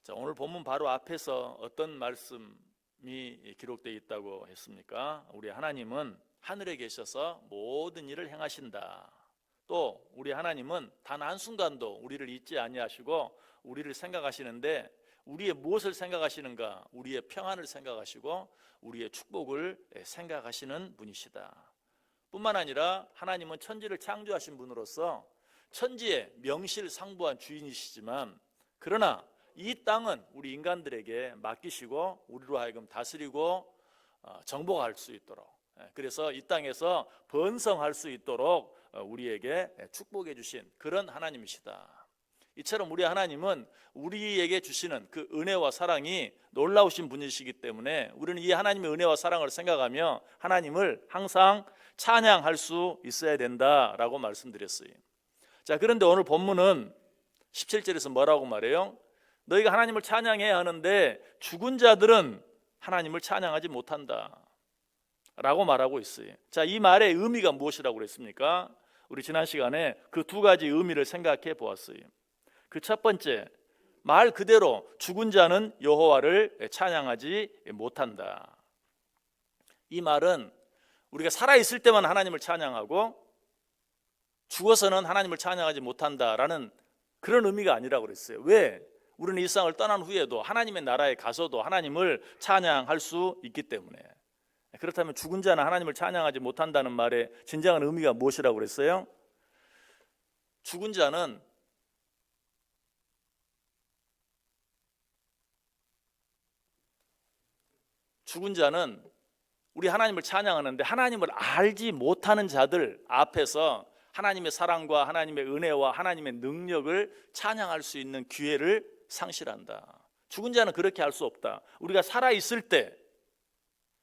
자, 오늘 본문 바로 앞에서 어떤 말씀이 기록되어 있다고 했습니까? 우리 하나님은 하늘에 계셔서 모든 일을 행하신다. 또 우리 하나님은 단 한순간도 우리를 잊지 아니하시고 우리를 생각하시는데, 우리의 무엇을 생각하시는가? 우리의 평안을 생각하시고 우리의 축복을 생각하시는 분이시다. 뿐만 아니라 하나님은 천지를 창조하신 분으로서 천지의 명실상부한 주인이시지만, 그러나 이 땅은 우리 인간들에게 맡기시고 우리로 하여금 다스리고 정복할 수 있도록, 그래서 이 땅에서 번성할 수 있도록 우리에게 축복해 주신 그런 하나님이시다. 이처럼 우리 하나님은 우리에게 주시는 그 은혜와 사랑이 놀라우신 분이시기 때문에 우리는 이 하나님의 은혜와 사랑을 생각하며 하나님을 항상 찬양할 수 있어야 된다라고 말씀드렸어요. 자, 그런데 오늘 본문은 17절에서 뭐라고 말해요? 너희가 하나님을 찬양해야 하는데 죽은 자들은 하나님을 찬양하지 못한다 라고 말하고 있어요. 자, 이 말의 의미가 무엇이라고 그랬습니까? 우리 지난 시간에 그 두 가지 의미를 생각해 보았어요. 그 첫 번째, 말 그대로 죽은 자는 여호와를 찬양하지 못한다. 이 말은 우리가 살아있을 때만 하나님을 찬양하고 죽어서는 하나님을 찬양하지 못한다라는 그런 의미가 아니라고 그랬어요. 왜? 우리는 이 세상을 떠난 후에도 하나님의 나라에 가서도 하나님을 찬양할 수 있기 때문에. 그렇다면 죽은 자는 하나님을 찬양하지 못한다는 말의 진정한 의미가 무엇이라고 그랬어요? 죽은 자는 우리 하나님을 찬양하는데 하나님을 알지 못하는 자들 앞에서 하나님의 사랑과 하나님의 은혜와 하나님의 능력을 찬양할 수 있는 기회를 상실한다. 죽은 자는 그렇게 할 수 없다. 우리가 살아있을 때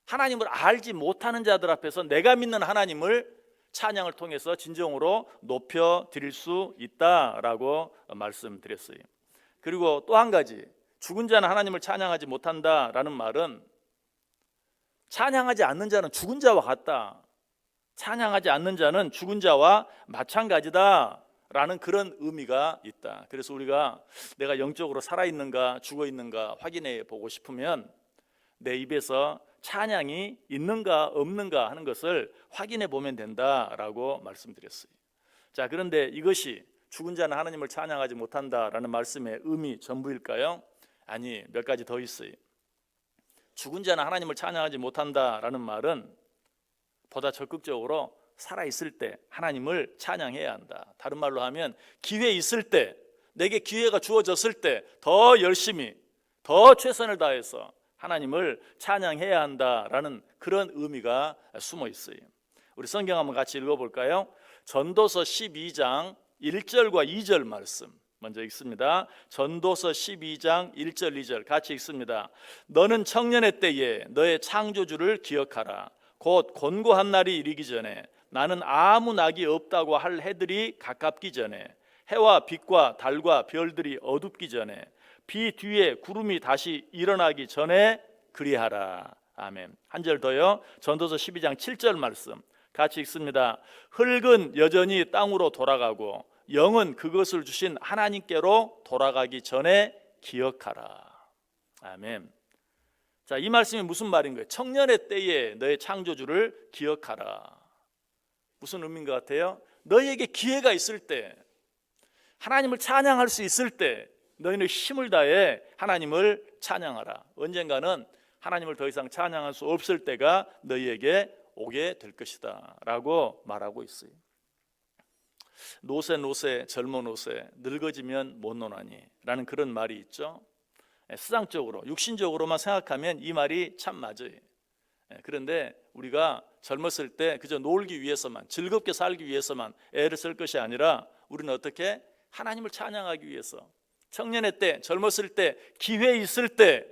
하나님을 알지 못하는 자들 앞에서 내가 믿는 하나님을 찬양을 통해서 진정으로 높여드릴 수 있다라고 말씀드렸어요. 그리고 또 한 가지, 죽은 자는 하나님을 찬양하지 못한다라는 말은 찬양하지 않는 자는 죽은 자와 같다, 찬양하지 않는 자는 죽은 자와 마찬가지다 라는 그런 의미가 있다. 그래서 우리가 내가 영적으로 살아있는가 죽어있는가 확인해 보고 싶으면 내 입에서 찬양이 있는가 없는가 하는 것을 확인해 보면 된다라고 말씀드렸어요. 자, 그런데 이것이 죽은 자는 하나님을 찬양하지 못한다라는 말씀의 의미 전부일까요? 아니, 몇 가지 더 있어요. 죽은 자는 하나님을 찬양하지 못한다라는 말은 보다 적극적으로 살아있을 때 하나님을 찬양해야 한다. 다른 말로 하면 기회 있을 때, 내게 기회가 주어졌을 때 더 열심히, 더 최선을 다해서 하나님을 찬양해야 한다라는 그런 의미가 숨어 있어요. 우리 성경 한번 같이 읽어볼까요? 전도서 12장 1절과 2절 말씀 먼저 읽습니다. 전도서 12장 1절 2절 같이 읽습니다. 너는 청년의 때에 너의 창조주를 기억하라. 곧 곤고한 날이 이르기 전에 나는 아무 낙이 없다고 할 해들이 가깝기 전에 해와 빛과 달과 별들이 어둡기 전에 비 뒤에 구름이 다시 일어나기 전에 그리하라. 아멘. 한 절 더요. 전도서 12장 7절 말씀 같이 읽습니다. 흙은 여전히 땅으로 돌아가고 영은 그것을 주신 하나님께로 돌아가기 전에 기억하라. 아멘. 자, 이 말씀이 무슨 말인 거예요? 청년의 때에 너의 창조주를 기억하라. 무슨 의미인 것 같아요? 너희에게 기회가 있을 때, 하나님을 찬양할 수 있을 때 너희는 힘을 다해 하나님을 찬양하라. 언젠가는 하나님을 더 이상 찬양할 수 없을 때가 너희에게 오게 될 것이다 라고 말하고 있어요. 노세 노세 젊어 노세 늙어지면 못 노나니 라는 그런 말이 있죠. 세상적으로 육신적으로만 생각하면 이 말이 참 맞아요. 그런데 우리가 젊었을 때 그저 놀기 위해서만, 즐겁게 살기 위해서만 애를 쓸 것이 아니라 우리는 어떻게 하나님을 찬양하기 위해서 청년의 때, 젊었을 때, 기회 있을 때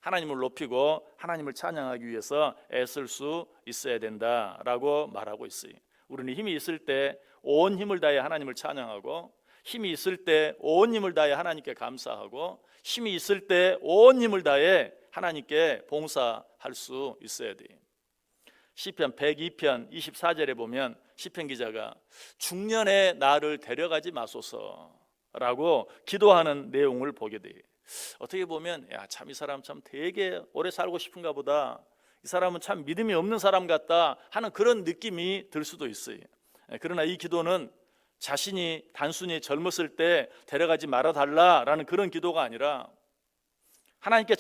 하나님을 높이고 하나님을 찬양하기 위해서 애쓸 수 있어야 된다라고 말하고 있어요. 우리는 힘이 있을 때 온 힘을 다해 하나님을 찬양하고, 힘이 있을 때 온 힘을 다해 하나님께 감사하고, 힘이 있을 때 온 힘을 다해 하나님께 봉사할 수 있어야 돼요. 시편 102편 24절에 보면 시편 기자가 중년의 나를 데려가지 마소서라고 기도하는 내용을 보게 돼요. 어떻게 보면 야, 참 이 사람 참 되게 오래 살고 싶은가 보다, 이 사람은 참 믿음이 없는 사람 같다 하는 그런 느낌이 들 수도 있어요. 그러나 이 기도는 자신이 단순히 젊었을 때 데려가지 말아달라라는 그런 기도가 아니라, 하나님께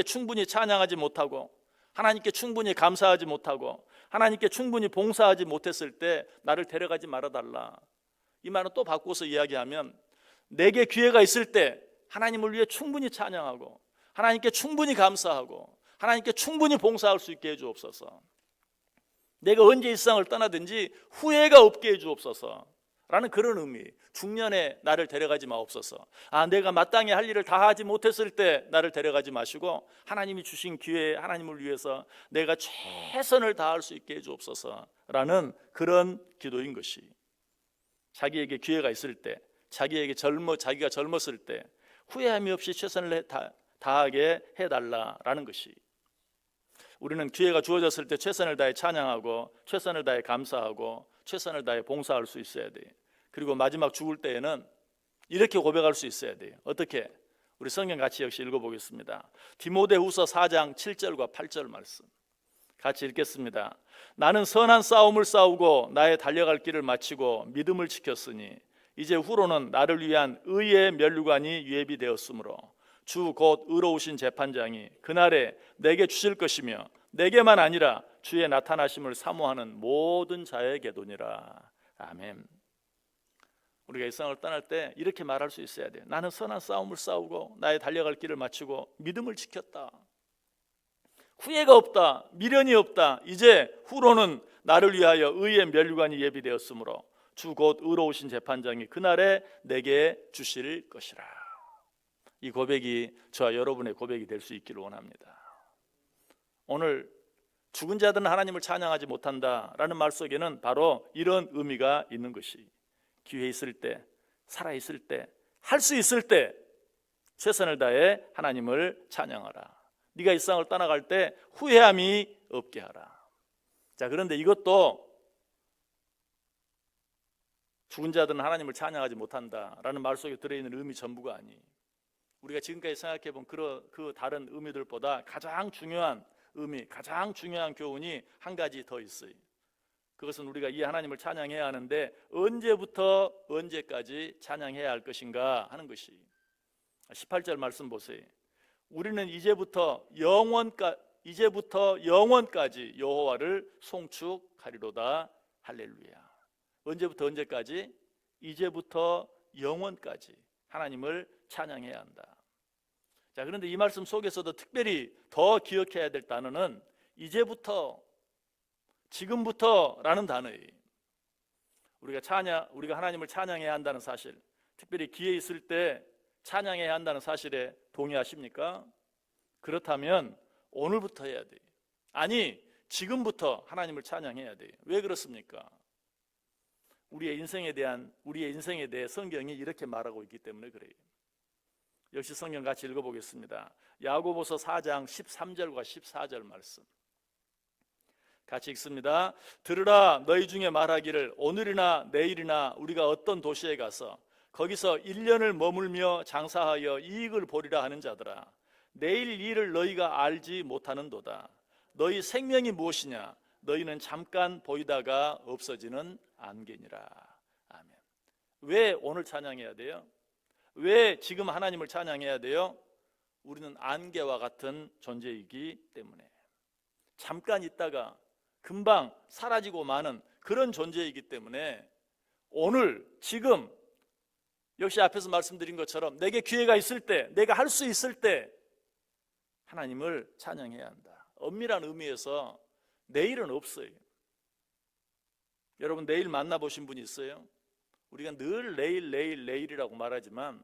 충분히 찬양하지 못하고, 하나님께 충분히 감사하지 못하고, 하나님께 충분히 봉사하지 못했을 때 나를 데려가지 말아달라. 이 말은 또 바꿔서 이야기하면, 내게 기회가 있을 때 하나님을 위해 충분히 찬양하고, 하나님께 충분히 감사하고, 하나님께 충분히 봉사할 수 있게 해주옵소서. 내가 언제 이 세상을 떠나든지 후회가 없게 해주옵소서 라는 그런 의미. 중년에 나를 데려가지 마옵소서. 내가 마땅히 할 일을 다 하지 못했을 때 나를 데려가지 마시고, 하나님이 주신 기회에 하나님을 위해서 내가 최선을 다할 수 있게 해주옵소서 라는 그런 기도인 것이, 자기에게 기회가 있을 때, 자기가 젊었을 때 후회함이 없이 최선을 다하게 해달라라는 것이, 우리는 기회가 주어졌을 때 최선을 다해 찬양하고, 최선을 다해 감사하고, 최선을 다해 봉사할 수 있어야 돼요. 그리고 마지막 죽을 때에는 이렇게 고백할 수 있어야 돼요. 어떻게? 우리 성경 같이 역시 읽어보겠습니다. 디모데후서 4장 7절과 8절 말씀 같이 읽겠습니다. 나는 선한 싸움을 싸우고 나의 달려갈 길을 마치고 믿음을 지켰으니 이제 후로는 나를 위한 의의 면류관이 예비되었으므로 주 곧 의로우신 재판장이 그날에 내게 주실 것이며, 내게만 아니라 주의 나타나심을 사모하는 모든 자에게도니라. 아멘. 우리가 이 세상을 떠날 때 이렇게 말할 수 있어야 돼요. 나는 선한 싸움을 싸우고 나의 달려갈 길을 마치고 믿음을 지켰다. 후회가 없다. 미련이 없다. 이제 후로는 나를 위하여 의의 면류관이 예비되었으므로 주 곧 의로우신 재판장이 그날에 내게 주실 것이라. 이 고백이 저와 여러분의 고백이 될 수 있기를 원합니다. 오늘 죽은 자들은 하나님을 찬양하지 못한다라는 말 속에는 바로 이런 의미가 있는 것이, 기회 있을 때, 살아있을 때, 할 수 있을 때 최선을 다해 하나님을 찬양하라. 네가 이 세상을 떠나갈 때 후회함이 없게 하라. 자, 그런데 이것도 죽은 자들은 하나님을 찬양하지 못한다라는 말 속에 들어있는 의미 전부가 아니에요. 우리가 지금까지 생각해본 그 다른 의미들보다 가장 중요한 의미, 가장 중요한 교훈이 한 가지 더 있어요. 그것은 우리가 이 하나님을 찬양해야 하는데 언제부터 언제까지 찬양해야 할 것인가 하는 것이, 18절 말씀 보세요. 우리는 이제부터 영원까지 여호와를 송축하리로다. 할렐루야. 언제부터 언제까지? 이제부터 영원까지 하나님을 찬양해야 한다. 자, 그런데 이 말씀 속에서도 특별히 더 기억해야 될 단어는 이제부터, 지금부터라는 단어예요. 우리가 하나님을 찬양해야 한다는 사실, 특별히 기회 있을 때 찬양해야 한다는 사실에 동의하십니까? 그렇다면 오늘부터 해야 돼요. 아니, 지금부터 하나님을 찬양해야 돼요. 왜 그렇습니까? 우리의 인생에 대해 성경이 이렇게 말하고 있기 때문에 그래요. 역시 성경 같이 읽어보겠습니다. 야고보서 4장 13절과 14절 말씀 같이 읽습니다. 들으라, 너희 중에 말하기를 오늘이나 내일이나 우리가 어떤 도시에 가서 거기서 1년을 머물며 장사하여 이익을 보리라 하는 자들아, 내일 일을 너희가 알지 못하는도다. 너희 생명이 무엇이냐? 너희는 잠깐 보이다가 없어지는 안개니라. 아멘. 왜 오늘 찬양해야 돼요? 왜 지금 하나님을 찬양해야 돼요? 우리는 안개와 같은 존재이기 때문에, 잠깐 있다가 금방 사라지고 마는 그런 존재이기 때문에 오늘 지금 역시 앞에서 말씀드린 것처럼 내게 기회가 있을 때, 내가 할 수 있을 때 하나님을 찬양해야 한다. 엄밀한 의미에서 내일은 없어요. 여러분 내일 만나보신 분이 있어요? 우리가 늘 내일이라고 말하지만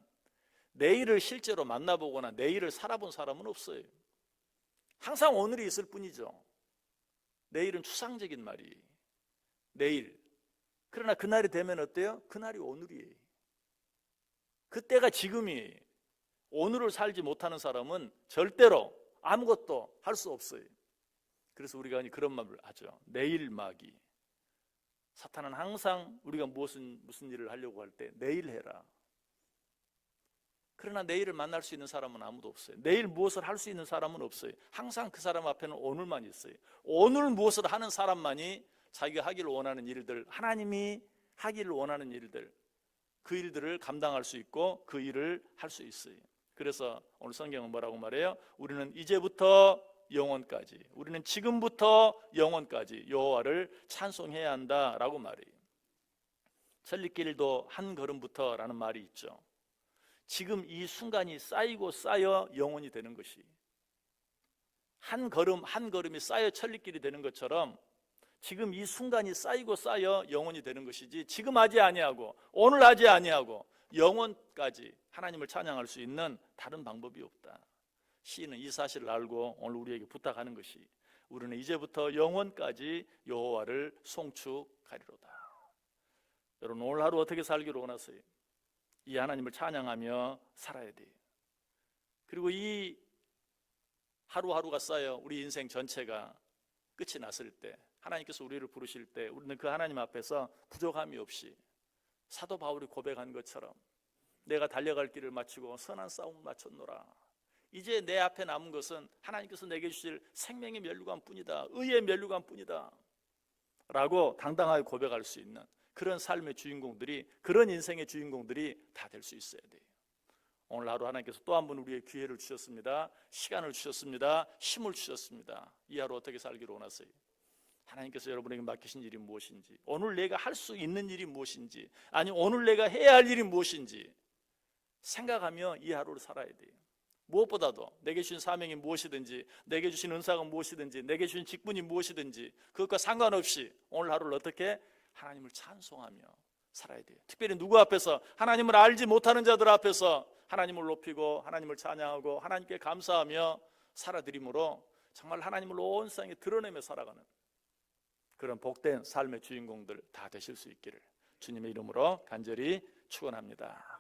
내일을 실제로 만나보거나 내일을 살아본 사람은 없어요. 항상 오늘이 있을 뿐이죠. 내일은 추상적인 말이에요. 내일. 그러나 그날이 되면 어때요? 그날이 오늘이에요. 그때가 지금이에요. 오늘을 살지 못하는 사람은 절대로 아무것도 할 수 없어요. 그래서 우리가 그런 말을 하죠. 내일마기. 사탄은 항상 우리가 무슨 일을 하려고 할 때 내일 해라. 그러나 내일을 만날 수 있는 사람은 아무도 없어요. 내일 무엇을 할 수 있는 사람은 없어요. 항상 그 사람 앞에는 오늘만 있어요. 오늘 무엇을 하는 사람만이 자기가 하기를 원하는 일들, 하나님이 하기를 원하는 일들, 그 일들을 감당할 수 있고 그 일을 할 수 있어요. 그래서 오늘 성경은 뭐라고 말해요? 우리는 이제부터 영원까지, 우리는 지금부터 영원까지 여호와를 찬송해야 한다라고 말해요. 천리길도 한 걸음부터라는 말이 있죠. 지금 이 순간이 쌓이고 쌓여 영원이 되는 것이, 한 걸음 한 걸음이 쌓여 천리길이 되는 것처럼 지금 이 순간이 쌓이고 쌓여 영원이 되는 것이지, 지금 하지 아니하고 오늘 하지 아니하고 영원까지 하나님을 찬양할 수 있는 다른 방법이 없다. 시인은 이 사실을 알고 오늘 우리에게 부탁하는 것이, 우리는 이제부터 영원까지 여호와를 송축하리로다. 여러분, 오늘 하루 어떻게 살기로 원하세요? 이 하나님을 찬양하며 살아야 돼요. 그리고 이 하루하루가 쌓여 우리 인생 전체가 끝이 났을 때, 하나님께서 우리를 부르실 때 우리는 그 하나님 앞에서 부족함이 없이 사도 바울이 고백한 것처럼 내가 달려갈 길을 마치고 선한 싸움 마쳤노라. 이제 내 앞에 남은 것은 하나님께서 내게 주실 생명의 면류관 뿐이다, 의의 면류관 뿐이다 라고 당당하게 고백할 수 있는 그런 삶의 주인공들이, 그런 인생의 주인공들이 다 될 수 있어야 돼요. 오늘 하루 하나님께서 또 한 번 우리의 기회를 주셨습니다. 시간을 주셨습니다. 힘을 주셨습니다. 이 하루 어떻게 살기로 원하세요? 하나님께서 여러분에게 맡기신 일이 무엇인지, 오늘 내가 할 수 있는 일이 무엇인지, 아니 오늘 내가 해야 할 일이 무엇인지 생각하며 이 하루를 살아야 돼요. 무엇보다도 내게 주신 사명이 무엇이든지, 내게 주신 은사가 무엇이든지, 내게 주신 직분이 무엇이든지 그것과 상관없이 오늘 하루를 어떻게 하나님을 찬송하며 살아야 돼요. 특별히 누구 앞에서? 하나님을 알지 못하는 자들 앞에서 하나님을 높이고 하나님을 찬양하고 하나님께 감사하며 살아드림으로 정말 하나님을 온 세상에 드러내며 살아가는 그런 복된 삶의 주인공들 다 되실 수 있기를 주님의 이름으로 간절히 축원합니다.